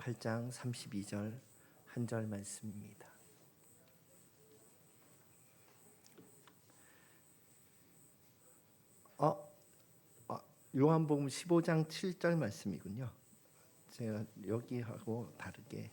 8장 32절 한 절 말씀입니다. 요한복음 15장 7절 말씀이군요. 제가 여기하고 다르게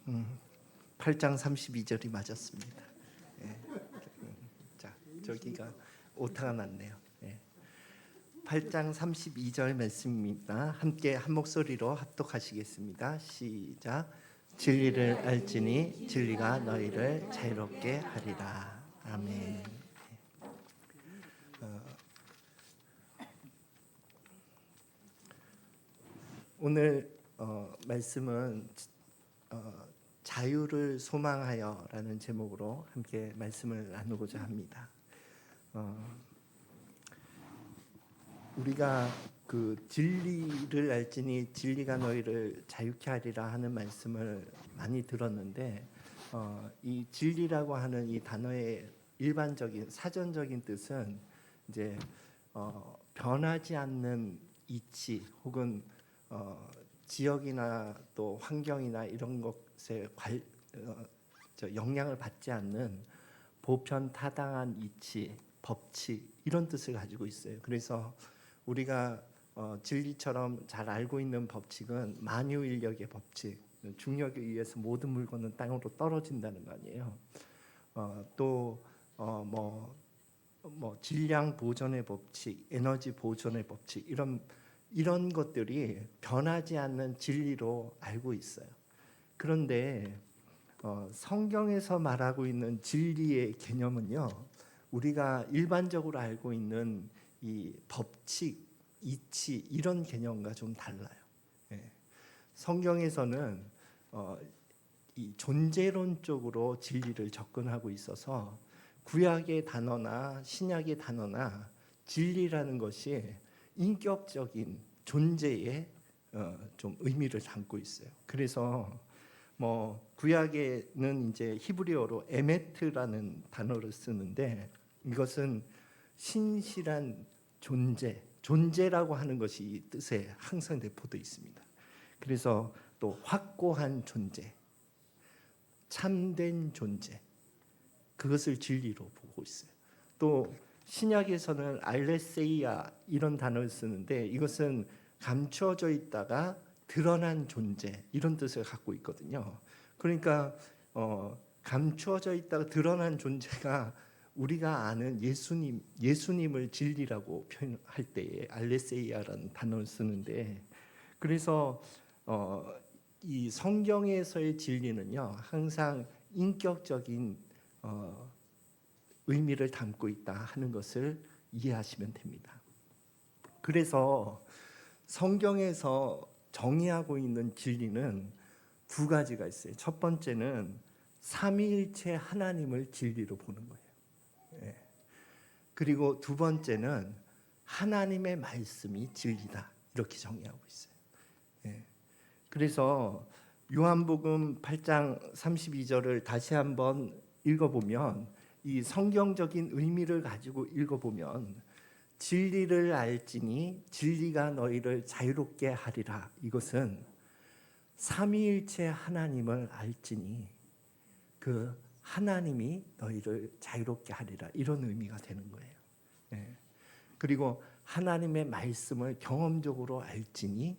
음, 8장 32절이 맞았습니다. 예. 자, 저기가 오타가 났네요. 예. 8장 32절 말씀입니다. 함께 한 목소리로 합독하시겠습니다. 시작. 진리를 알지니 진리가 너희를 자유롭게 하리라. 아멘. 오늘 말씀은 자유를 소망하여라는 제목으로 함께 말씀을 나누고자 합니다. 우리가 그 진리를 알지니 진리가 너희를 자유케 하리라 하는 말씀을 많이 들었는데 이 진리라고 하는 이 단어의 일반적인 사전적인 뜻은 이제 변하지 않는 이치 혹은 지역이나 또 환경이나 이런 것에 영향을 받지 않는 보편타당한 이치, 법칙 이런 뜻을 가지고 있어요. 그래서 우리가 진리처럼 잘 알고 있는 법칙은 만유인력의 법칙, 중력에 의해서 모든 물건은 땅으로 떨어진다는 거 아니에요. 뭐 질량 보존의 법칙, 에너지 보존의 법칙 이런 것들이 변하지 않는 진리로 알고 있어요. 그런데 성경에서 말하고 있는 진리의 개념은요, 우리가 일반적으로 알고 있는 이 법칙, 이치 이런 개념과 좀 달라요. 예. 성경에서는 이 존재론 쪽으로 진리를 접근하고 있어서 구약의 단어나 신약의 단어나 진리라는 것이 인격적인 존재의 좀 의미를 담고 있어요. 그래서 뭐 구약에는 이제 히브리어로 에메트라는 단어를 쓰는데 이것은 신실한 존재라고 하는 것이 이 뜻에 항상 내포되어 있습니다. 그래서 또 확고한 존재, 참된 존재, 그것을 진리로 보고 있어요. 또 신약에서는 알레세이아 이런 단어를 쓰는데 이것은 감추어져 있다가 드러난 존재 이런 뜻을 갖고 있거든요. 그러니까 감추어져 있다가 드러난 존재가 우리가 아는 예수님을 진리라고 표현할 때에 알레세이아라는 단어를 쓰는데 그래서 이 성경에서의 진리는요 항상 인격적인 의미를 담고 있다 하는 것을 이해하시면 됩니다. 그래서 성경에서 정의하고 있는 진리는 두 가지가 있어요. 첫 번째는 삼위일체 하나님을 진리로 보는 거예요. 예. 그리고 두 번째는 하나님의 말씀이 진리다 이렇게 정의하고 있어요. 예. 그래서 요한복음 8장 32절을 다시 한번 읽어보면 이 성경적인 의미를 가지고 읽어보면 진리를 알지니 진리가 너희를 자유롭게 하리라. 이것은 삼위일체 하나님을 알지니 그 하나님이 너희를 자유롭게 하리라. 이런 의미가 되는 거예요. 예. 그리고 하나님의 말씀을 경험적으로 알지니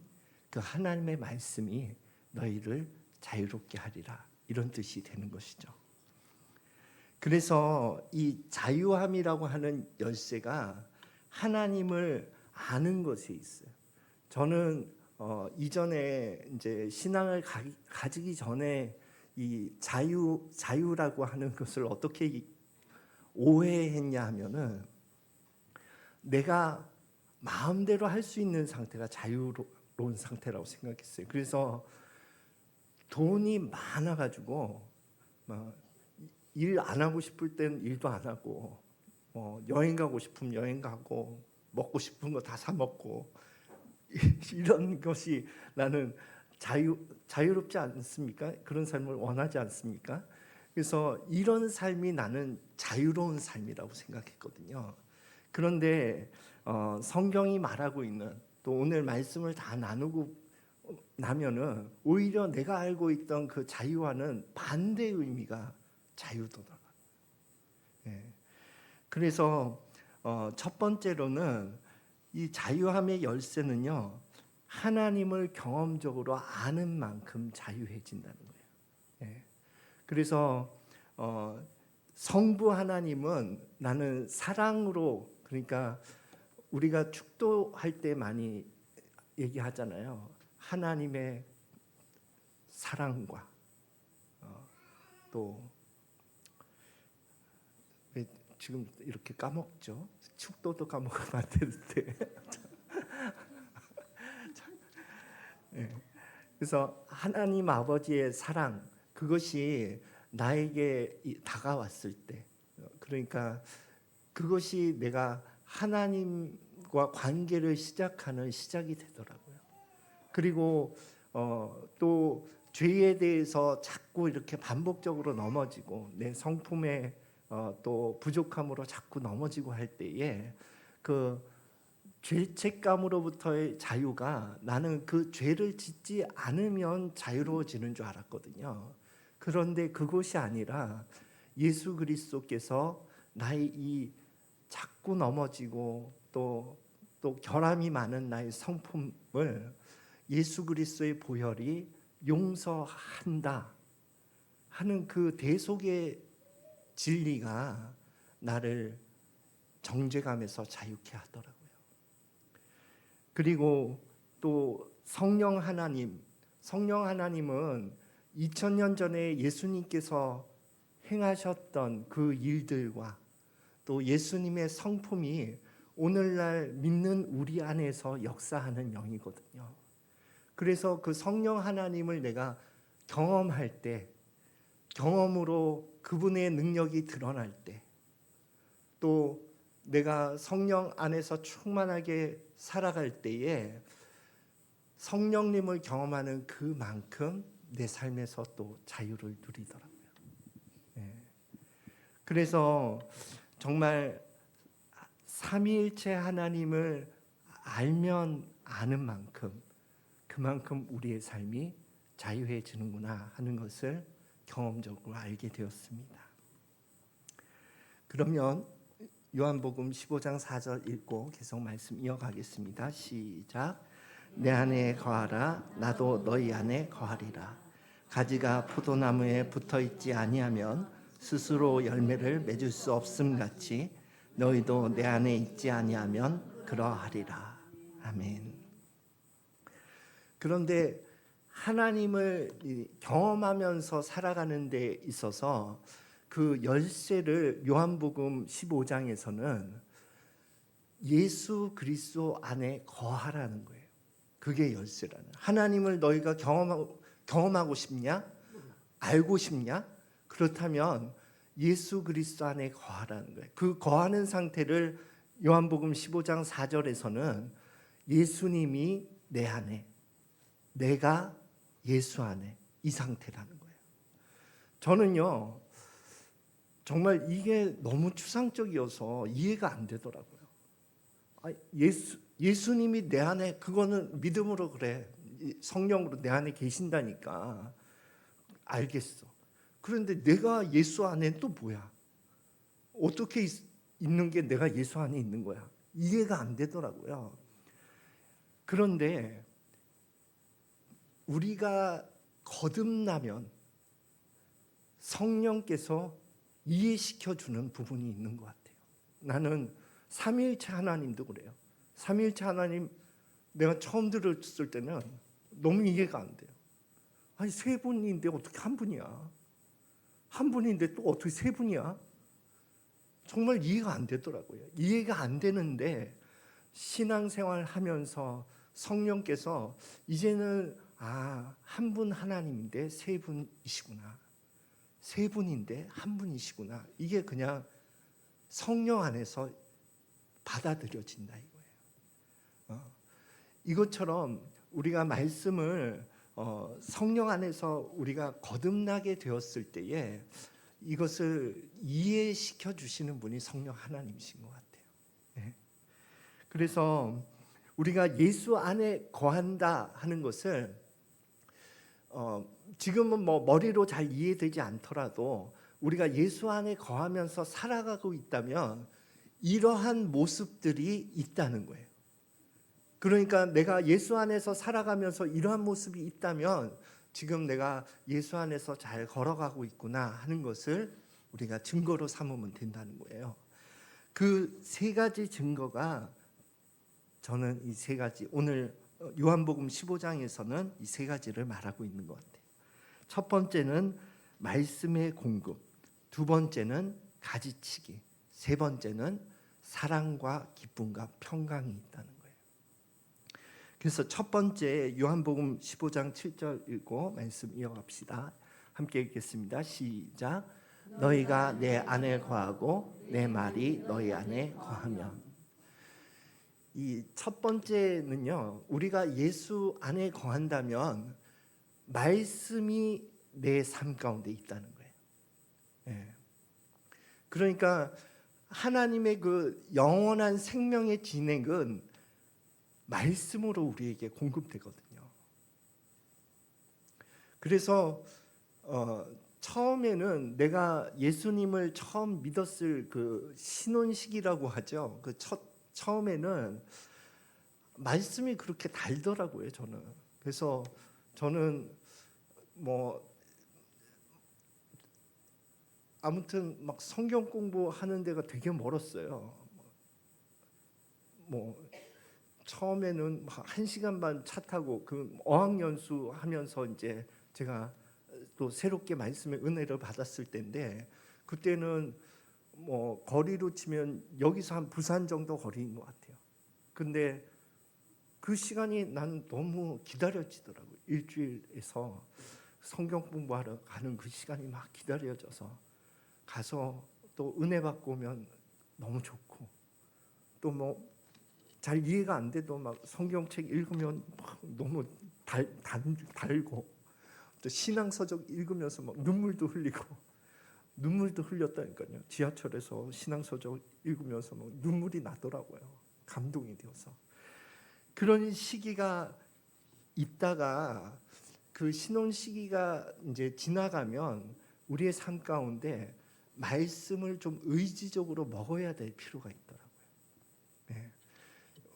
그 하나님의 말씀이 너희를 자유롭게 하리라. 이런 뜻이 되는 것이죠. 그래서 이 자유함이라고 하는 열쇠가 하나님을 아는 것에 있어요. 저는 이전에 이제 신앙을 가지기 전에 이 자유라고 하는 것을 어떻게 오해했냐 하면은 내가 마음대로 할 수 있는 상태가 자유로운 상태라고 생각했어요. 그래서 돈이 많아가지고 일 안 하고 싶을 땐 일도 안 하고 여행 가고 싶으면 여행 가고 먹고 싶은 거 다 사 먹고 이런 것이 나는 자유롭지 않습니까? 그런 삶을 원하지 않습니까? 그래서 이런 삶이 나는 자유로운 삶이라고 생각했거든요. 그런데 성경이 말하고 있는 또 오늘 말씀을 다 나누고 나면은 오히려 내가 알고 있던 그 자유와는 반대의 의미가 자유도다. 예. 그래서 첫 번째로는 이 자유함의 열쇠는요, 하나님을 경험적으로 아는 만큼 자유해진다는 거예요. 예. 그래서 성부 하나님은 나는 사랑으로, 그러니까 우리가 축도할 때 많이 얘기하잖아요. 하나님의 사랑과 또 왜 지금 이렇게 까먹죠? 축도도 까먹으면 안 되는데. 네. 그래서 하나님 아버지의 사랑, 그것이 나에게 다가왔을 때, 그러니까 그것이 내가 하나님과 관계를 시작하는 시작이 되더라고요. 그리고 또 죄에 대해서 자꾸 이렇게 반복적으로 넘어지고 내 성품의 또 부족함으로 자꾸 넘어지고 할 때에 그 죄책감으로부터의 자유가, 나는 그 죄를 짓지 않으면 자유로워지는 줄 알았거든요. 그런데 그것이 아니라 예수 그리스도께서 나의 이 자꾸 넘어지고 또 결함이 많은 나의 성품을 예수 그리스도의 보혈이 용서한다 하는 그 대속의 진리가 나를 정죄감에서 자유케 하더라고요. 그리고 또 성령 하나님은 2000년 전에 예수님께서 행하셨던 그 일들과 또 예수님의 성품이 오늘날 믿는 우리 안에서 역사하는 영이거든요. 그래서 그 성령 하나님을 내가 경험할 때, 경험으로 그분의 능력이 드러날 때, 또 내가 성령 안에서 충만하게 살아갈 때에 성령님을 경험하는 그만큼 내 삶에서 또 자유를 누리더라고요. 네. 그래서 정말 삼위일체 하나님을 알면 아는 만큼 그만큼 우리의 삶이 자유해지는구나 하는 것을 경험적으로 알게 되었습니다. 그러면 요한복음 15장 4절 읽고 계속 말씀 이어가겠습니다. 시작. 내 안에 거하라, 나도 너희 안에 거하리라. 가지가 포도나무에 붙어있지 아니하면 스스로 열매를 맺을 수 없음 같이 너희도 내 안에 있지 아니하면 그러하리라. 아멘. 그런데 하나님을 경험하면서 살아가는 데 있어서 그 열쇠를 요한복음 15장에서는 예수 그리스도 안에 거하라는 거예요. 그게 열쇠라는. 하나님을 너희가 경험하고 싶냐? 알고 싶냐? 그렇다면 예수 그리스도 안에 거하라는 거예요. 그 거하는 상태를 요한복음 15장 4절에서는 예수님이 내 안에, 내가 예수 안에, 이 상태라는 거예요. 저는요, 정말 이게 너무 추상적이어서 이해가 안 되더라고요. 예수님이 내 안에, 그거는 믿음으로 그래. 성령으로 내 안에 계신다니까 알겠어. 그런데 내가 예수 안에 또 뭐야? 어떻게 있는 게 내가 예수 안에 있는 거야? 이해가 안 되더라고요. 그런데 우리가 거듭나면 성령께서 이해시켜주는 부분이 있는 것 같아요. 나는 삼위일체 하나님도 그래요. 삼위일체 하나님 내가 처음 들었을 때는 너무 이해가 안 돼요. 아니 세 분인데 어떻게 한 분이야? 한 분인데 또 어떻게 세 분이야? 정말 이해가 안 되더라고요. 이해가 안 되는데 신앙생활 하면서 성령께서 이제는 한 분 하나님인데 세 분이시구나. 세 분인데 한 분이시구나. 이게 그냥 성령 안에서 받아들여진다 이거예요. 이것처럼 우리가 말씀을 성령 안에서 우리가 거듭나게 되었을 때에 이것을 이해시켜 주시는 분이 성령 하나님이신 것 같아요. 네. 그래서 우리가 예수 안에 거한다 하는 것을 지금은 뭐 머리로 잘 이해되지 않더라도 우리가 예수 안에 거하면서 살아가고 있다면 이러한 모습들이 있다는 거예요. 그러니까 내가 예수 안에서 살아가면서 이러한 모습이 있다면 지금 내가 예수 안에서 잘 걸어가고 있구나 하는 것을 우리가 증거로 삼으면 된다는 거예요. 그 세 가지 증거가 저는 이 세 가지 오늘 요한복음 15장에서는 이 세 가지를 말하고 있는 것 같아요. 첫 번째는 말씀의 공급, 두 번째는 가지치기, 세 번째는 사랑과 기쁨과 평강이 있다는 거예요. 그래서 첫 번째 요한복음 15장 7절 읽고 말씀 이어갑시다. 함께 읽겠습니다. 시작. 너희가 내 안에 거하고 내 말이 너희 안에 거하면. 이 첫 번째는요, 우리가 예수 안에 거한다면 말씀이 내 삶 가운데 있다는 거예요. 예. 그러니까 하나님의 그 영원한 생명의 진행은 말씀으로 우리에게 공급되거든요. 그래서 처음에는 내가 예수님을 처음 믿었을 그 신혼식이라고 하죠. 그 처음에는 말씀이 그렇게 달더라고요, 저는. 그래서 저는 뭐 아무튼 막 성경 공부하는 데가 되게 멀었어요. 뭐 처음에는 1시간 반 차 타고 그 어학연수 하면서 이제 제가 또 새롭게 말씀의 은혜를 받았을 때인데 그때는 뭐 거리로 치면 여기서 한 부산 정도 거리인 것 같아요. 근데 그 시간이 난 너무 기다려지더라고요. 일주일에서 성경 공부하러 가는 그 시간이 막 기다려져서 가서 또 은혜 받고 오면 너무 좋고 또 뭐 잘 이해가 안 돼도 막 성경책 읽으면 막 너무 달고 또 신앙서적 읽으면서 막 눈물도 흘렸다니까요. 지하철에서 신앙서적 읽으면서 막 눈물이 나더라고요. 감동이 되어서. 그런 시기가 있다가 그 신혼 시기가 이제 지나가면 우리의 삶 가운데 말씀을 좀 의지적으로 먹어야 될 필요가 있더라고요. 네.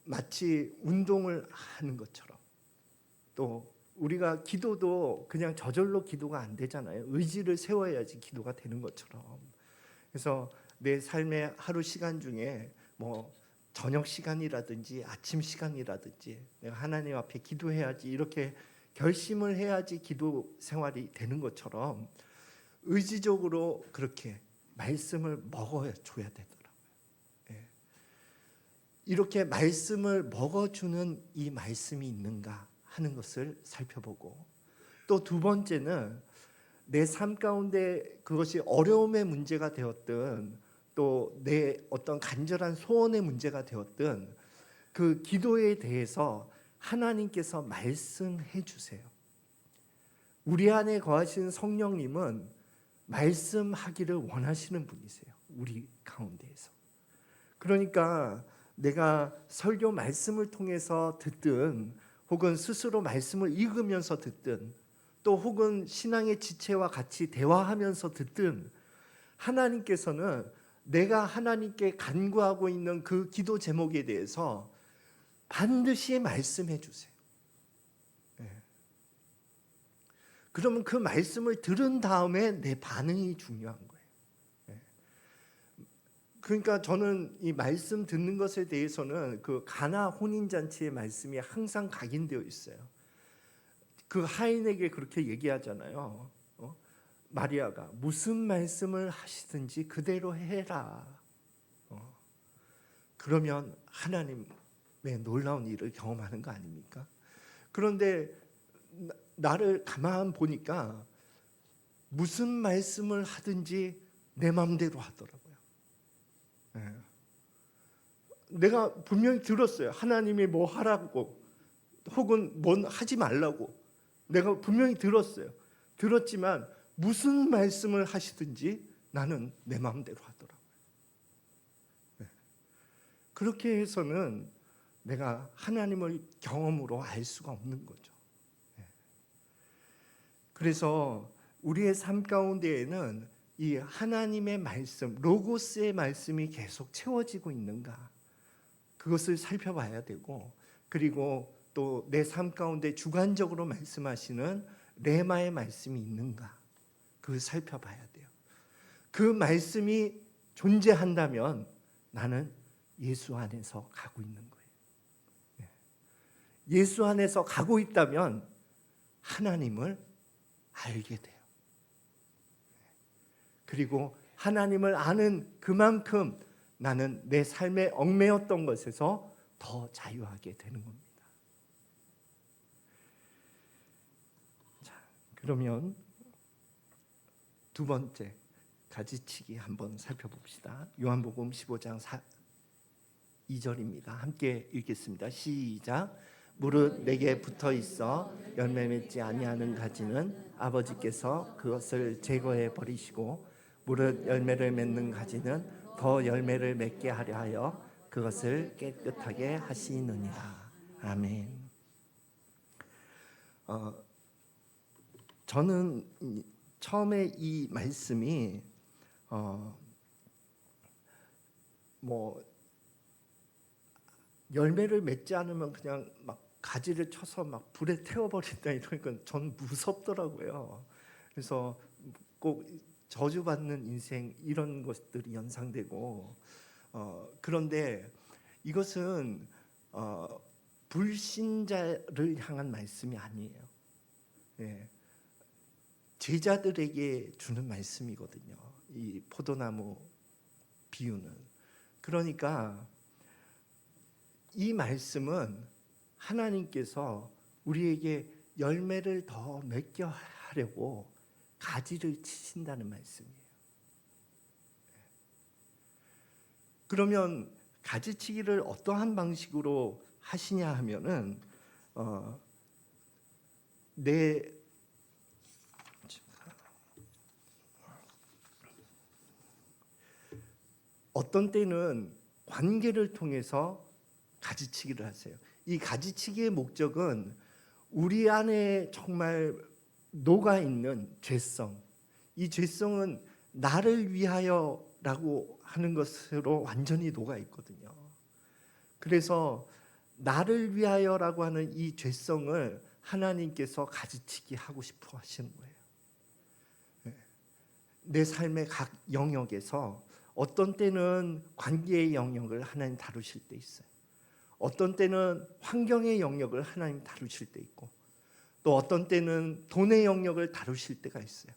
마치 운동을 하는 것처럼 또 우리가 기도도 그냥 저절로 기도가 안 되잖아요. 의지를 세워야지 기도가 되는 것처럼. 그래서 내 삶의 하루 시간 중에 뭐 저녁 시간이라든지 아침 시간이라든지 내가 하나님 앞에 기도해야지 이렇게 결심을 해야지 기도 생활이 되는 것처럼 의지적으로 그렇게 말씀을 먹어줘야 되더라고요. 예. 이렇게 말씀을 먹어주는 이 말씀이 있는가 하는 것을 살펴보고 또 두 번째는 내 삶 가운데 그것이 어려움의 문제가 되었든 또 내 어떤 간절한 소원의 문제가 되었든 그 기도에 대해서 하나님께서 말씀해 주세요. 우리 안에 거하시는 성령님은 말씀하기를 원하시는 분이세요. 우리 가운데에서. 그러니까 내가 설교 말씀을 통해서 듣든 혹은 스스로 말씀을 읽으면서 듣든 또 혹은 신앙의 지체와 같이 대화하면서 듣든 하나님께서는 내가 하나님께 간구하고 있는 그 기도 제목에 대해서 반드시 말씀해 주세요. 네. 그러면 그 말씀을 들은 다음에 내 반응이 중요한 거예요. 네. 그러니까 저는 이 말씀 듣는 것에 대해서는 그 가나 혼인잔치의 말씀이 항상 각인되어 있어요. 그 하인에게 그렇게 얘기하잖아요. 마리아가 무슨 말씀을 하시든지 그대로 해라. 그러면 하나님의 놀라운 일을 경험하는 거 아닙니까? 그런데 나를 가만 보니까 무슨 말씀을 하든지 내 마음대로 하더라고요. 예. 내가 분명히 들었어요. 하나님이 뭐 하라고 혹은 뭔 하지 말라고 내가 분명히 들었어요. 들었지만 무슨 말씀을 하시든지 나는 내 마음대로 하더라고요. 그렇게 해서는 내가 하나님을 경험으로 알 수가 없는 거죠. 그래서 우리의 삶 가운데에는 이 하나님의 말씀, 로고스의 말씀이 계속 채워지고 있는가, 그것을 살펴봐야 되고, 그리고 또 내 삶 가운데 주관적으로 말씀하시는 레마의 말씀이 있는가, 그걸 살펴봐야 돼요. 그 말씀이 존재한다면 나는 예수 안에서 가고 있는 거예요. 예수 안에서 가고 있다면 하나님을 알게 돼요. 그리고 하나님을 아는 그만큼 나는 내 삶에 얽매였던 것에서 더 자유하게 되는 겁니다. 자, 그러면 두 번째 가지치기 한번 살펴봅시다. 요한복음 15장 2절입니다. 함께 읽겠습니다. 시작. 무릇 내게 붙어 있어 열매 맺지 아니하는 가지는 아버지께서 그것을 제거해 버리시고, 무릇 열매를 맺는 가지는 더 열매를 맺게 하려 하여 그것을 깨끗하게 하시느니라. 아멘. 저는 처음에 이 말씀이 뭐 열매를 맺지 않으면 그냥 막 가지를 쳐서 막 불에 태워버린다 이러니까 전 무섭더라고요. 그래서 꼭 저주받는 인생 이런 것들이 연상되고, 그런데 이것은 불신자를 향한 말씀이 아니에요. 예, 제자들에게 주는 말씀이거든요. 이 포도나무 비유는. 그러니까 이 말씀은 하나님께서 우리에게 열매를 더 맺게 하려고 가지를 치신다는 말씀이에요. 그러면 가지치기를 어떠한 방식으로 하시냐 하면은 어떤 때는 관계를 통해서 가지치기를 하세요. 이 가지치기의 목적은 우리 안에 정말 녹아있는 죄성, 이 죄성은 나를 위하여라고 하는 것으로 완전히 녹아있거든요. 그래서 나를 위하여라고 하는 이 죄성을 하나님께서 가지치기 하고 싶어 하시는 거예요. 내 삶의 각 영역에서 어떤 때는 관계의 영역을 하나님 다루실 때 있어요. 어떤 때는 환경의 영역을 하나님 다루실 때 있고, 또 어떤 때는 돈의 영역을 다루실 때가 있어요.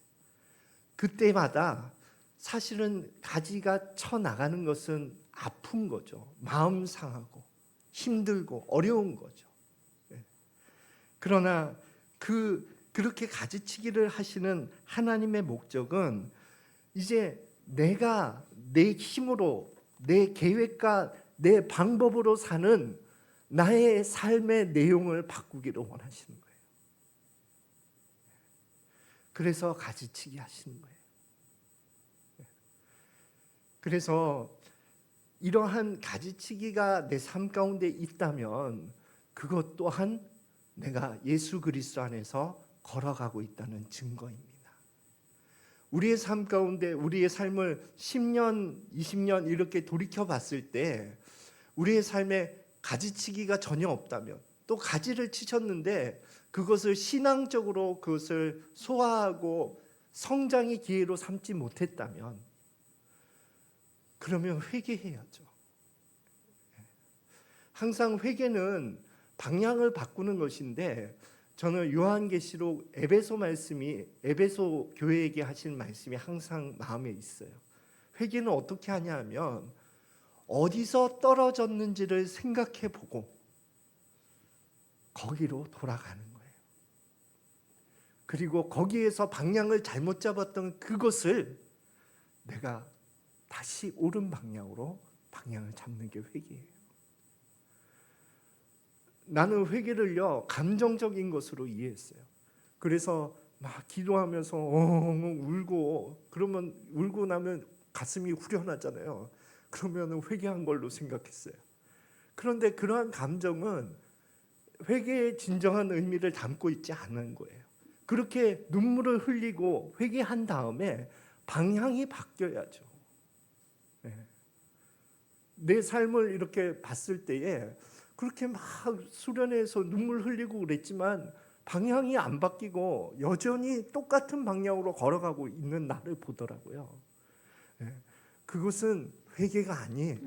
그때마다 사실은 가지가 쳐나가는 것은 아픈 거죠. 마음 상하고 힘들고 어려운 거죠. 그러나 그렇게 가지치기를 하시는 하나님의 목적은 이제 내가 내 힘으로 내 계획과 내 방법으로 사는 나의 삶의 내용을 바꾸기를 원하시는 거예요. 그래서 가지치기 하시는 거예요. 그래서 이러한 가지치기가 내 삶 가운데 있다면 그것 또한 내가 예수 그리스도 안에서 걸어가고 있다는 증거입니다. 우리의 삶 가운데 우리의 삶을 10년, 20년 이렇게 돌이켜 봤을 때 우리의 삶에 가지치기가 전혀 없다면, 또 가지를 치셨는데 그것을 신앙적으로 그것을 소화하고 성장의 기회로 삼지 못했다면, 그러면 회개해야죠. 항상 회개는 방향을 바꾸는 것인데, 저는 요한계시록 에베소 말씀이, 에베소 교회에게 하신 말씀이 항상 마음에 있어요. 회개는 어떻게 하냐 하면 어디서 떨어졌는지를 생각해 보고 거기로 돌아가는 거예요. 그리고 거기에서 방향을 잘못 잡았던 그것을 내가 다시 옳은 방향으로 방향을 잡는 게 회개예요. 나는 회개를요 감정적인 것으로 이해했어요. 그래서 막 기도하면서 울고, 그러면 울고 나면 가슴이 후련하잖아요. 그러면 회개한 걸로 생각했어요. 그런데 그러한 감정은 회개의 진정한 의미를 담고 있지 않은 거예요. 그렇게 눈물을 흘리고 회개한 다음에 방향이 바뀌어야죠. 내 삶을 이렇게 봤을 때에 그렇게 막 수련회에서 눈물 흘리고 그랬지만 방향이 안 바뀌고 여전히 똑같은 방향으로 걸어가고 있는 나를 보더라고요. 그것은 회개가 아니에요.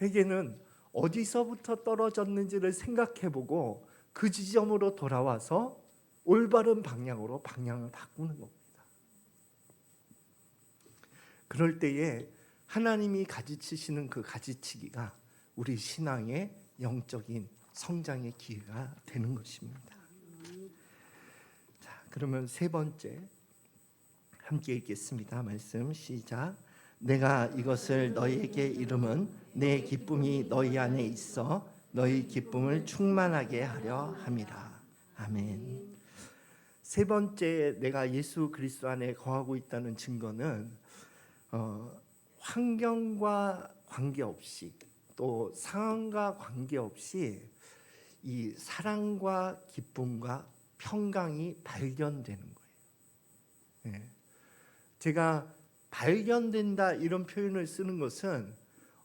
회개는 어디서부터 떨어졌는지를 생각해보고 그 지점으로 돌아와서 올바른 방향으로 방향을 바꾸는 겁니다. 그럴 때에 하나님이 가지치시는 그 가지치기가 우리 신앙의 영적인 성장의 기회가 되는 것입니다. 자, 그러면 세 번째 함께 읽겠습니다. 말씀 시작. 내가 이것을 너희에게 이름은 내 기쁨이 너희 안에 있어 너희 기쁨을 충만하게 하려 함이라. 아멘. 세 번째 내가 예수 그리스도 안에 거하고 있다는 증거는 환경과 관계없이 또 상황과 관계없이 이 사랑과 기쁨과 평강이 발견되는 거예요. 제가 발견된다 이런 표현을 쓰는 것은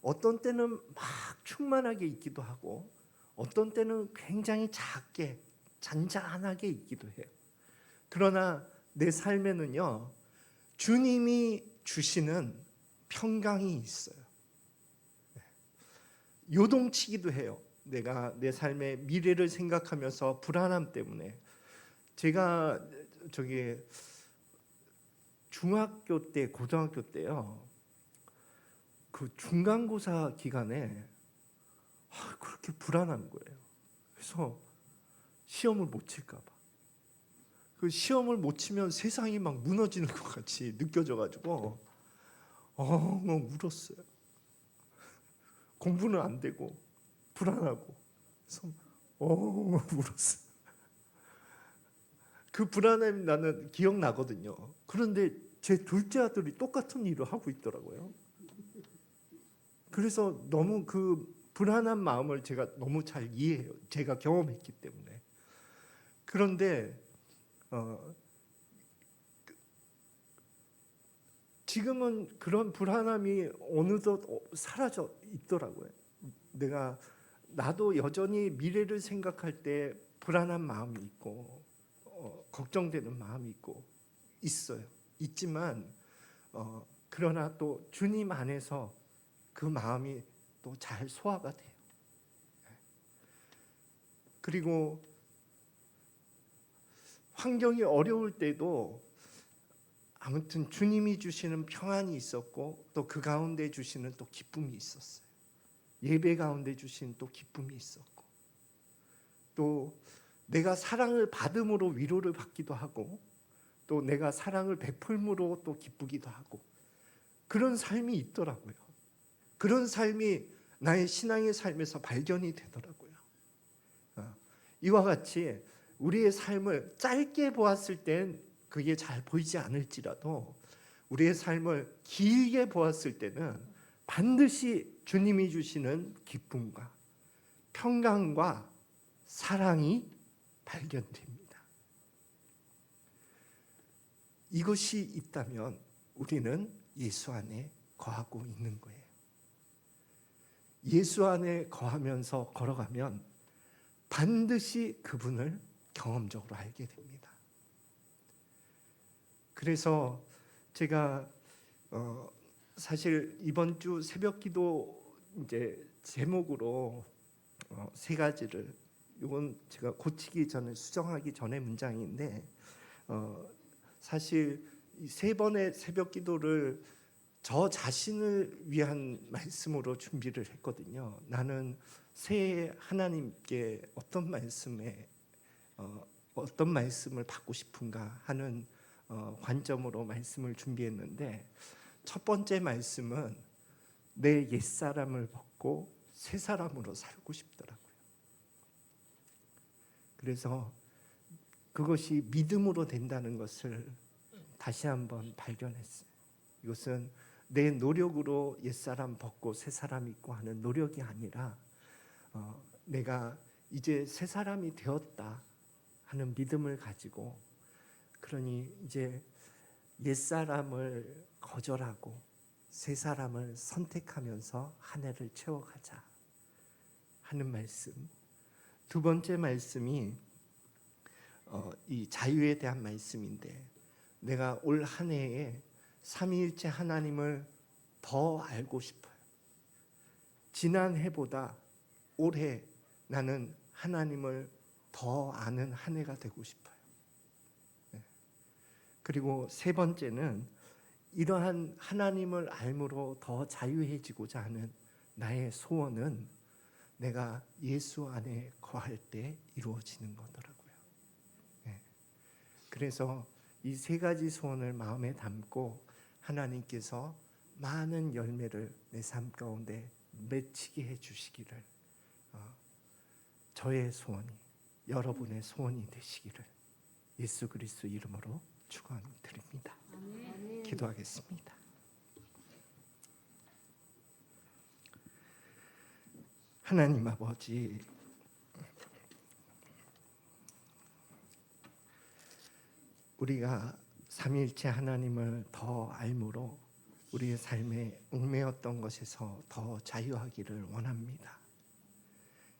어떤 때는 막 충만하게 있기도 하고 어떤 때는 굉장히 작게 잔잔하게 있기도 해요. 그러나 내 삶에는요 주님이 주시는 평강이 있어요. 요동치기도 해요. 내가 내 삶의 미래를 생각하면서 불안함 때문에 제가 중학교 때 고등학교 때요 그 중간고사 기간에 그렇게 불안한 거예요. 그래서 시험을 못 칠까 봐. 그 시험을 못 치면 세상이 막 무너지는 것 같이 느껴져가지고 울었어요. 공부는 안 되고 불안하고 그래서 울었어요. 그 불안함이 나는 기억나거든요. 그런데 제 둘째 아들이 똑같은 일을 하고 있더라고요. 그래서 너무 그 불안한 마음을 제가 너무 잘 이해해요. 제가 경험했기 때문에. 그런데 지금은 그런 불안함이 어느덧 사라져 있더라고요. 나도 여전히 미래를 생각할 때 불안한 마음이 있고 걱정되는 마음이 있어요. 있지만 그러나 또 주님 안에서 그 마음이 또 잘 소화가 돼요. 그리고 환경이 어려울 때도 아무튼 주님이 주시는 평안이 있었고 또 그 가운데 주시는 또 기쁨이 있었어요. 예배 가운데 주신 또 기쁨이 있었고 또 내가 사랑을 받음으로 위로를 받기도 하고 또 내가 사랑을 베풀므로 또 기쁘기도 하고 그런 삶이 있더라고요. 그런 삶이 나의 신앙의 삶에서 발견이 되더라고요. 이와 같이 우리의 삶을 짧게 보았을 땐 그게 잘 보이지 않을지라도 우리의 삶을 길게 보았을 때는 반드시 주님이 주시는 기쁨과 평강과 사랑이 발견됩니다. 이것이 있다면 우리는 예수 안에 거하고 있는 거예요. 예수 안에 거하면서 걸어가면 반드시 그분을 경험적으로 알게 됩니다. 그래서 제가 사실 이번 주 새벽기도 이제 제목으로 세 가지를 이건 제가 고치기 전에 수정하기 전에 문장인데 사실 이 세 번의 새벽기도를 저 자신을 위한 말씀으로 준비를 했거든요. 나는 새해 하나님께 어떤 말씀을 받고 싶은가 하는 관점으로 말씀을 준비했는데 첫 번째 말씀은 내 옛사람을 벗고 새 사람으로 살고 싶더라고요. 그래서 그것이 믿음으로 된다는 것을 다시 한번 발견했어요. 이것은 내 노력으로 옛사람 벗고 새 사람 입고 하는 노력이 아니라 내가 이제 새 사람이 되었다 하는 믿음을 가지고, 그러니 이제 옛사람을 거절하고 새 사람을 선택하면서 한 해를 채워가자 하는 말씀. 두 번째 말씀이 이 자유에 대한 말씀인데, 내가 올 한 해에 삼위일체 하나님을 더 알고 싶어요. 지난 해보다 올해 나는 하나님을 더 아는 한 해가 되고 싶어요. 그리고 세 번째는 이러한 하나님을 알므로 더 자유해지고자 하는 나의 소원은 내가 예수 안에 거할 때 이루어지는 거더라고요. 그래서 이 세 가지 소원을 마음에 담고 하나님께서 많은 열매를 내 삶 가운데 맺히게 해주시기를, 저의 소원이 여러분의 소원이 되시기를 예수 그리스도 이름으로 축원드립니다. 기도하겠습니다. 하나님 아버지, 우리가 삼위일체 하나님을 더 알므로 우리의 삶에 얽매였던 것에서 더 자유하기를 원합니다.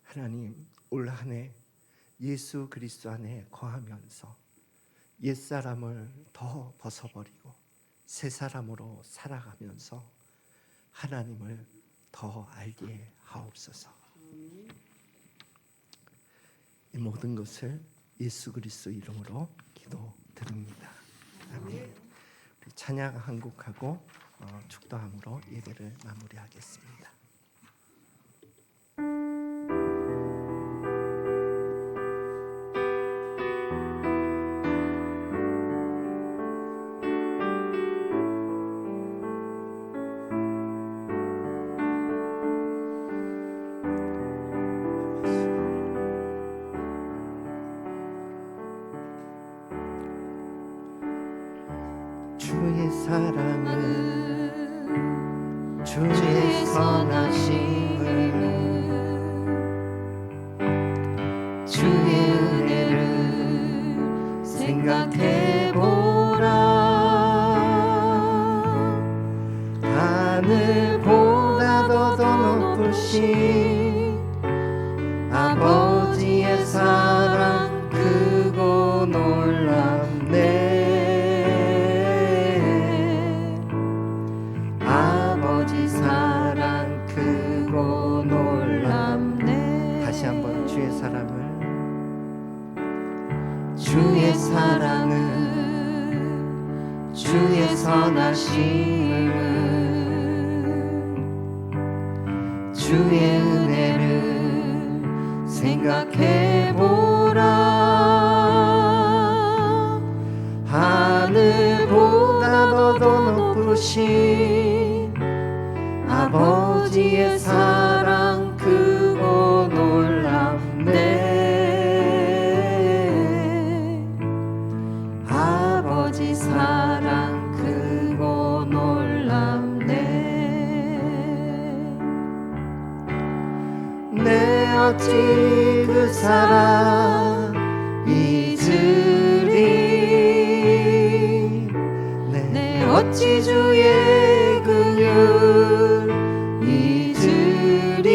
하나님, 올 한 해 예수 그리스도 안에 거하면서 옛사람을 더 벗어버리고 새 사람으로 살아가면서 하나님을 더 알게 하옵소서. 이 모든 것을 예수 그리스도 이름으로 기도드립니다. 아멘. 우리 찬양 한 곡하고 축도함으로 예배를 마무리하겠습니다. 주의 사랑은 주의 선하심을 주의 은혜를 생각해보라. 하늘보다 더 높으신 아버지의 사랑 크고 놀랍네. 사랑 크고 놀랍네. 다시 한번 주의 사랑은 주의 선하심을 주의 은혜를 생각해보라. 하늘보다 더 높으신 아버지의 사랑 크고 놀랍네. 아버지 사랑 크고 놀랍네. 내 어찌 그 사랑 잊으리. 내 어찌 주의 긍휼 잊으리.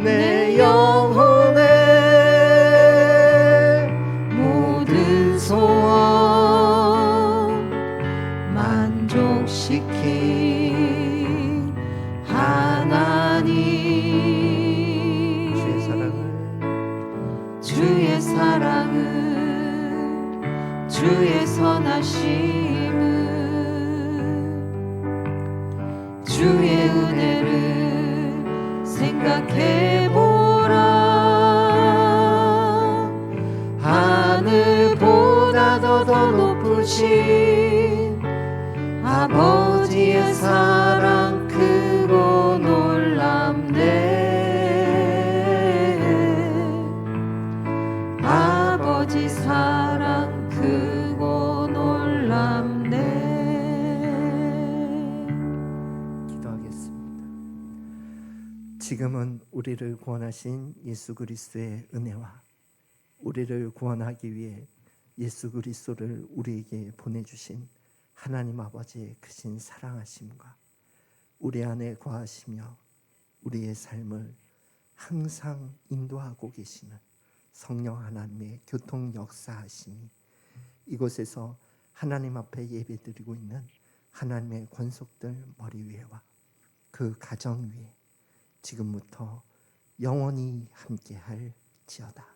내 영혼의 모든 소원 만족시킨 하나님. 주의 사랑은 주의 선하심을 주의 은혜를 생각해보라. 하늘보다 더 높으신 아버지의 사랑 크고 놀랍네. 아버지 사랑 크고 놀랍네. 기도하겠습니다. 지금은 우리를 구원하신 예수 그리스도의 은혜와 우리를 구원하기 위해 예수 그리스도를 우리에게 보내주신 하나님 아버지의 크신 사랑하심과 우리 안에 거하시며 우리의 삶을 항상 인도하고 계시는 성령 하나님의 교통 역사하심이 이곳에서 하나님 앞에 예배드리고 있는 하나님의 권속들 머리 위에와 그 가정 위에 지금부터 영원히 함께할지어다.